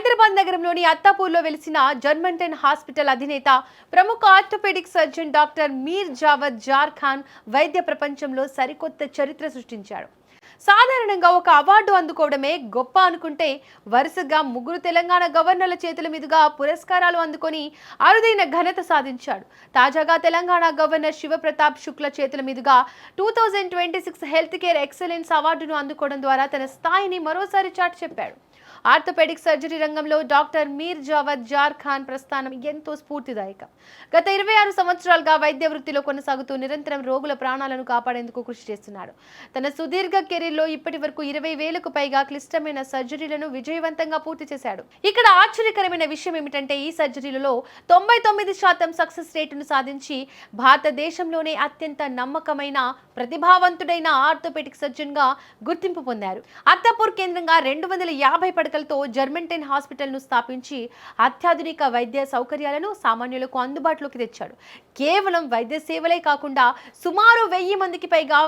హైదరాబాద్ నగరంలోని అత్తాపూర్లో వెలిసిన జర్మంటన్ హాస్పిటల్ అధినేత ప్రముఖ ఆర్థోపెడిక్ సర్జన్ డాక్టర్ మీర్ జావద్ జార్ ఖాన్ వైద్య ప్రపంచంలో సరికొత్త చరిత్ర సృష్టించాడు. సాధారణంగా ఒక అవార్డు అందుకోవడమే గొప్ప అనుకుంటే వరుసగా 3 తెలంగాణ గవర్నర్ల చేతుల మీదుగా పురస్కారాలు అందుకొని అరుదైన ఘనత సాధించాడు. తాజాగా తెలంగాణ గవర్నర్ శివప్రతాప్ శుక్ల చేతుల మీదుగా 2026 హెల్త్ కేర్ ఎక్సలెన్స్ అవార్డును అందుకోవడం ద్వారా తన స్థాయిని మరోసారి చాటి చెప్పాడు. ఆర్థోపెడిక్ సర్జరీ రంగంలో డాక్టర్ మీర్ జావద్ జార్ ఖాన్ ప్రస్థానం ఎంతో స్ఫూర్తిదాయకం. గత 26 సంవత్సరాలుగా వైద్య వృత్తిలో కొనసాగుతూ నిరంతరం రోగుల ప్రాణాలను కాపాడేందుకు కృషి చేస్తున్నాడు. తన సుదీర్ఘ కెరీర్లో ఇప్పటి వరకు 20,000కు పైగా క్లిష్టమైన సర్జరీలను విజయవంతంగా పూర్తి చేశాడు. ఇక్కడ ఆశ్చర్యకరమైన విషయం ఏమిటంటే ఈ సర్జరీలలో 99% సక్సెస్ రేటును సాధించి భారతదేశంలోనే అత్యంత నమ్మకమైన ప్రతిభావంతుడైన ఆర్థోపెడిక్ సర్జన్ గా గుర్తింపు పొందారు. అత్తాపూర్ కేంద్రంగా 250 పడకలతో జర్మంటన్ హాస్పిటల్ ను స్థాపించి అత్యాధునిక వైద్య సౌకర్యాలను సామాన్యులకు అందుబాటులోకి తెచ్చాడు. కేవలం వైద్య సేవలే కాకుండా సుమారు 1000 మందికి పైగా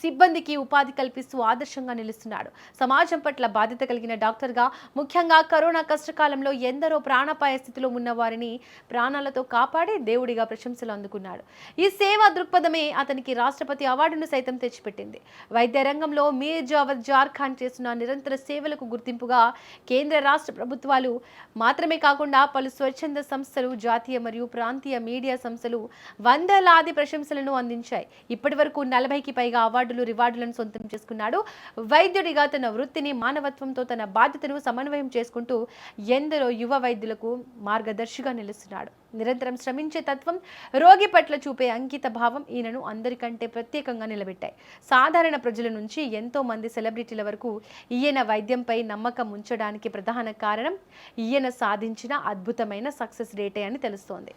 సిబ్బందికి ఉపాధి కల్పిస్తూ ఆదర్శంగా నిలుస్తున్నాడు. సమాజం పట్ల బాధ్యత కలిగిన డాక్టర్గా ముఖ్యంగా కరోనా కష్టకాలంలో ఎందరో ప్రాణాపాయ స్థితిలో ఉన్న వారిని ప్రాణాలతో కాపాడి దేవుడిగా ప్రశంసలు అందుకున్నాడు. ఈ సేవా దృక్పథమే అతనికి రాష్ట్రపతి అవార్డును సైతం తెచ్చిపెట్టింది. వైద్య రంగంలో మీర్ జావద్ జార్ ఖాన్ చేస్తున్న నిరంతర సేవలకు గుర్తింపుగా కేంద్ర రాష్ట్ర ప్రభుత్వాలు మాత్రమే కాకుండా పలు స్వచ్ఛంద సంస్థలు, జాతీయ మరియు ప్రాంతీయ మీడియా సంస్థలు వందలాది ప్రశంసలను అందించాయి. ఇప్పటి వరకు 40కి పైగా రివార్డులను సొంతం చేసుకున్నాడు. వైద్యుడిగా తన వృత్తిని మానవత్వంతో తన బాధ్యతను సమన్వయం చేసుకుంటూ ఎందరో యువ వైద్యులకు మార్గదర్శిగా నిలుస్తున్నాడు. నిరంతరం శ్రమించే తత్వం, రోగి పట్ల చూపే అంకిత భావం ఈయనను అందరికంటే ప్రత్యేకంగా నిలబెట్టాయి. సాధారణ ప్రజల నుంచి ఎంతో మంది సెలబ్రిటీల వరకు ఈయన వైద్యంపై నమ్మకం ఉంచడానికి ప్రధాన కారణం ఈయన సాధించిన అద్భుతమైన సక్సెస్ రేటే అని తెలుస్తోంది.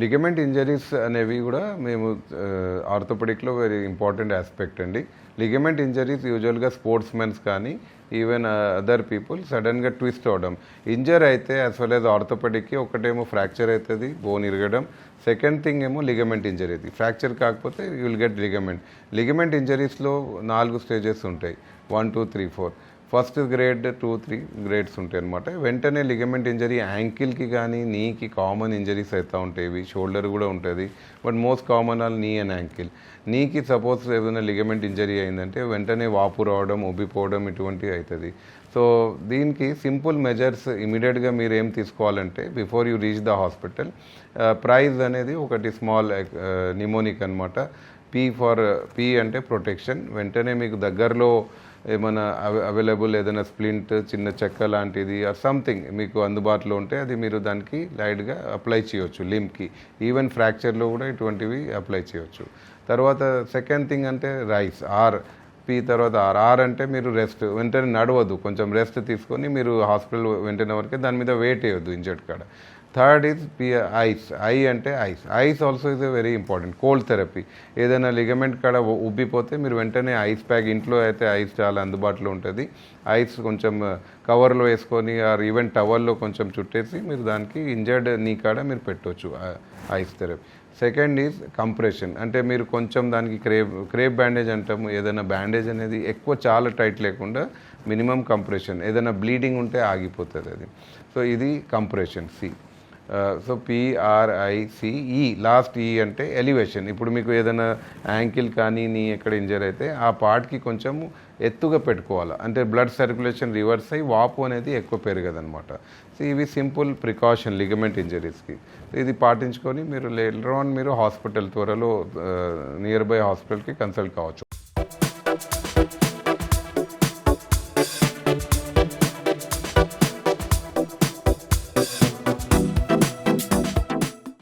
లిగమెంట్ ఇంజరీస్ అనేవి కూడా మేము ఆర్థోపెడిక్లో వెరీ ఇంపార్టెంట్ ఆస్పెక్ట్ అండి. లిగమెంట్ ఇంజరీస్ యూజువల్గా స్పోర్ట్స్ మెన్స్ కానీ ఈవెన్ అదర్ పీపుల్ సడన్గా ట్విస్ట్ అవడం, ఇంజర్ అయితే యాజ్ వెల్ యాజ్ ఆర్థోపెడిక్కి ఒకటేమో ఫ్రాక్చర్ అవుతుంది, బోన్ ఇరగడం. సెకండ్ థింగ్ ఏమో లిగమెంట్ ఇంజరీ. ఫ్రాక్చర్ కాకపోతే you will get ligament. Ligament ఇంజరీస్లో 4 స్టేజెస్ ఉంటాయి, 1, 2, 3, 4. ఫస్ట్ గ్రేడ్ 2, 3 గ్రేడ్స్ ఉంటాయి అనమాట. వెంటనే లిగమెంట్ ఇంజరీ యాంకిల్కి కానీ నీకి కామన్ ఇంజరీస్ అవుతూ ఉంటాయి. ఇవి షోల్డర్ కూడా ఉంటుంది, బట్ మోస్ట్ కామన్ ఆల్ నీ అండ్ యాంకిల్. నీకి సపోజ్ ఏదైనా లిగమెంట్ ఇంజరీ అయిందంటే వెంటనే వాపు రావడం, ఉబ్బిపోవడం ఇటువంటివి అవుతుంది. సో దీనికి సింపుల్ మెజర్స్ ఇమీడియట్గా మీరు ఏం తీసుకోవాలంటే before you reach the hospital, price అనేది ఒకటి స్మాల్ నిమోనిక్ అనమాట. పీ అంటే ప్రొటెక్షన్. వెంటనే మీకు దగ్గరలో ఏమైనా అవైలబుల్ ఏదైనా స్ప్లింట్, చిన్న చెక్క లాంటిది ఆర్ సంథింగ్ మీకు అందుబాటులో ఉంటే అది మీరు దానికి లైట్గా అప్లై చేయవచ్చు. లింబ్కి ఈవెన్ ఫ్రాక్చర్లో కూడా ఇటువంటివి అప్లై చేయవచ్చు. తర్వాత సెకండ్ థింగ్ అంటే రైస్, పీ తర్వాత ఆర్ అంటే మీరు రెస్ట్, వెంటనే నడవద్దు, కొంచెం రెస్ట్ తీసుకొని మీరు హాస్పిటల్ వెంటనే వరకే దాని మీద వెయిట్ వేయొద్దు ఇంజర్డ్ కాడ. Third is ice. అంటే ice also is a very important. Cold therapy, ఏదైనా లిగమెంట్ కాడ ఉబ్బిపోతే మీరు వెంటనే ఐస్ ప్యాక్, ఇంట్లో అయితే ఐస్ చాలా అందుబాటులో ఉంటుంది, ఐస్ కొంచెం కవర్లో వేసుకొని ఆర్ ఈవెన్ టవల్లో కొంచెం చుట్టేసి మీరు దానికి ఇంజర్డ్ నీ కాడ మీరు పెట్టవచ్చు ice therapy. Second is compression. అంటే మీరు కొంచెం దానికి క్రేప్ బ్యాండేజ్ అంటాము. ఏదైనా బ్యాండేజ్ అనేది ఎక్కువ చాలా టైట్ లేకుండా మినిమం కంప్రెషన్, ఏదైనా బ్లీడింగ్ ఉంటే ఆగిపోతుంది అది. సో ఇది compression C. So PRICE, last ఈ అంటే ఎలివేషన్. ఇప్పుడు మీకు ఏదైనా యాంకిల్ కానీ నీ ఎక్కడ ఇంజర్ అయితే ఆ పార్ట్కి కొంచెం ఎత్తుగా పెట్టుకోవాలి, అంటే బ్లడ్ సర్క్యులేషన్ రివర్స్ అయ్యి వాపు అనేది ఎక్కువ పెరగదనమాట. సో ఇవి సింపుల్ ప్రికాషన్ లిగమెంట్ ఇంజరీస్కి. ఇది పాటించుకొని మీరు లేటర్ ఆన్ మీరు హాస్పిటల్ త్వరలో నియర్ బై హాస్పిటల్కి కన్సల్ట్ కావచ్చు.